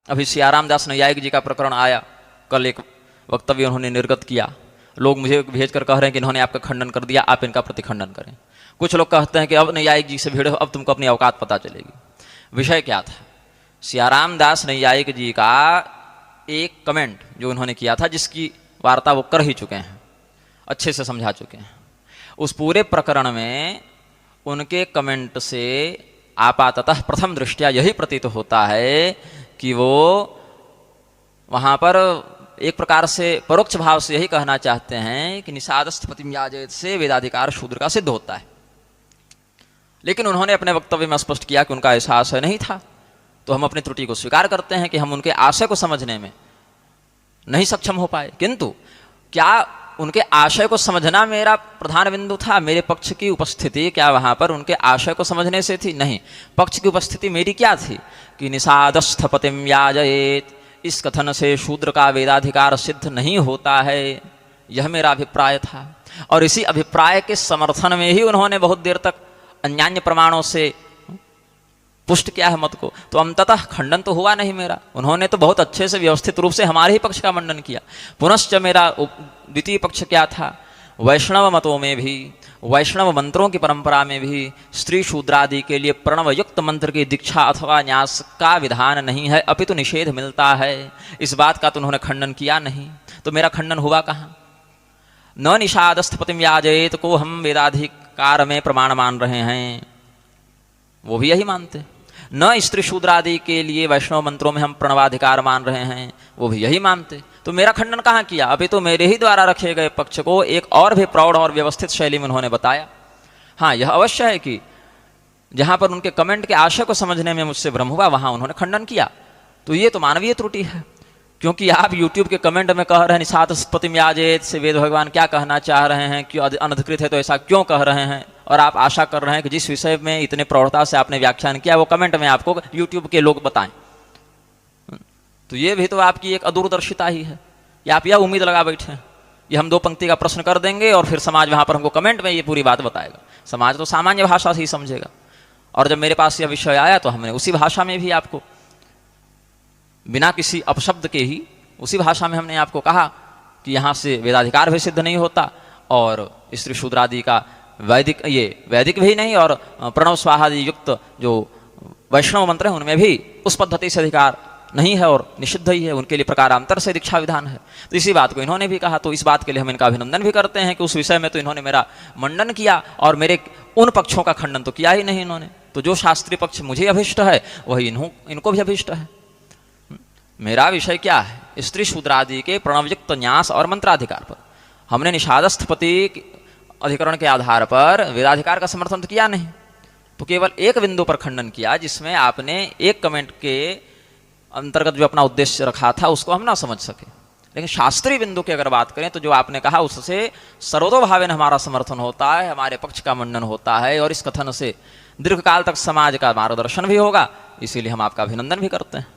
अभी सियाराम दास न्यायिक जी का प्रकरण आया, कल एक वक्तव्य उन्होंने निर्गत किया। लोग मुझे भेजकर कह रहे हैं कि इन्होंने आपका खंडन कर दिया, आप इनका प्रतिखंडन करें। कुछ लोग कहते हैं कि अब न्यायिक जी से भिड़ो, अब तुमको अपनी औकात पता चलेगी। विषय क्या था? सियाराम दास न्यायिक जी का एक कमेंट जो उन्होंने किया था, जिसकी वार्ता वो कर ही चुके हैं, अच्छे से समझा चुके हैं। उस पूरे प्रकरण में उनके कमेंट से आपाततः प्रथम दृष्टया यही प्रतीत होता है कि वो वहाँ पर एक प्रकार से परोक्ष भाव से यही कहना चाहते हैं कि निषादस्थ पतिम्याजेत से वेदाधिकार शूद्र का सिद्ध होता है। लेकिन उन्होंने अपने वक्तव्य में स्पष्ट किया कि उनका ऐसा आशय नहीं था। तो हम अपनी त्रुटि को स्वीकार करते हैं कि हम उनके आशय को समझने में नहीं सक्षम हो पाए, किंतु क्या उनके आशय को समझना मेरा प्रधान बिंदु था? मेरे पक्ष की उपस्थिति क्या वहाँ पर उनके आशय को समझने से थी? नहीं। पक्ष की उपस्थिति मेरी क्या थी कि निषादस्थ पतिम याजयेत, इस कथन से शूद्र का वेदाधिकार सिद्ध नहीं होता है, यह मेरा अभिप्राय था। और इसी अभिप्राय के समर्थन में ही उन्होंने बहुत देर तक अन्यान्य प्रमाणों से पुष्ट किया है मत को। तो अंततः खंडन तो हुआ नहीं मेरा, उन्होंने तो बहुत अच्छे से व्यवस्थित रूप से हमारे ही पक्ष का मंडन किया। पुनश्च मेरा द्वितीय पक्ष क्या था? वैष्णव मतों में भी, वैष्णव मंत्रों की परंपरा में भी स्त्री शूद्रादि के लिए प्रणवयुक्त मंत्र की दीक्षा अथवा न्यास का विधान नहीं है, अपितु निषेध मिलता है। इस बात का तो उन्होंने खंडन किया नहीं, तो मेरा खंडन हुआ कहाँ? न निषादस्थ पतिम याजयेत को हम वेदाधिकार में प्रमाण मान रहे हैं, वो भी यही मानते। न स्त्री शूद्रादि के लिए वैष्णव मंत्रों में हम प्रणवाधिकार मान रहे हैं, वो भी यही मानते। तो मेरा खंडन कहाँ किया? अभी तो मेरे ही द्वारा रखे गए पक्ष को एक और भी प्रौढ़ और व्यवस्थित शैली में उन्होंने बताया। हाँ, यह अवश्य है कि जहाँ पर उनके कमेंट के आशय को समझने में मुझसे भ्रम हुआ, वहाँ उन्होंने खंडन किया। तो ये तो मानवीय त्रुटि है, क्योंकि आप YouTube के कमेंट में कह रहे हैं निषादस्थ पतिम याजयेत से वेद भगवान क्या कहना चाह रहे हैं, क्यों अनधिकृत है तो ऐसा क्यों कह रहे हैं, और आप आशा कर रहे हैं कि जिस विषय में इतने प्रौढ़ता से आपने व्याख्यान किया वो कमेंट में आपको YouTube के लोग बताएं। तो ये भी तो आपकी एक अदूरदर्शिता ही है। या आप यह उम्मीद लगा बैठे हैं ये हम 2 पंक्ति का प्रश्न कर देंगे और फिर समाज वहाँ पर हमको कमेंट में ये पूरी बात बताएगा। समाज तो सामान्य भाषा से ही समझेगा। और जब मेरे पास यह विषय आया तो हमने उसी भाषा में भी आपको, बिना किसी अपशब्द के ही उसी भाषा में हमने आपको कहा कि यहाँ से वेदाधिकार भी सिद्ध नहीं होता, और स्त्री शूद्रादि का वैदिक भी नहीं, और प्रणव स्वाहादि युक्त जो वैष्णव मंत्र हैं उनमें भी उस पद्धति से अधिकार नहीं है और निषिद्ध ही है, उनके लिए प्रकारांतर से दीक्षा विधान है। तो इसी बात को इन्होंने भी कहा। तो इस बात के लिए हम इनका अभिनंदन भी करते हैं कि उस विषय में तो इन्होंने मेरा मंडन किया और मेरे उन पक्षों का खंडन तो किया ही नहीं इन्होंने। तो जो शास्त्रीय पक्ष मुझे अभिष्ट है वही इनको भी अभिष्ट है। मेरा विषय क्या है? स्त्री शूद्रादि के प्रणवयुक्त न्यास और मंत्राधिकार पर। हमने निषादस्थ पति अधिकरण के आधार पर वेदाधिकार का समर्थन तो किया नहीं, तो केवल एक बिंदु पर खंडन किया जिसमें आपने एक कमेंट के अंतर्गत जो अपना उद्देश्य रखा था उसको हम ना समझ सके। लेकिन शास्त्रीय बिंदु की अगर बात करें तो जो आपने कहा उससे सर्वतोभावेन हमारा समर्थन होता है, हमारे पक्ष का मंडन होता है, और इस कथन से दीर्घकाल तक समाज का मार्गदर्शन भी होगा। इसीलिए हम आपका अभिनंदन भी करते हैं।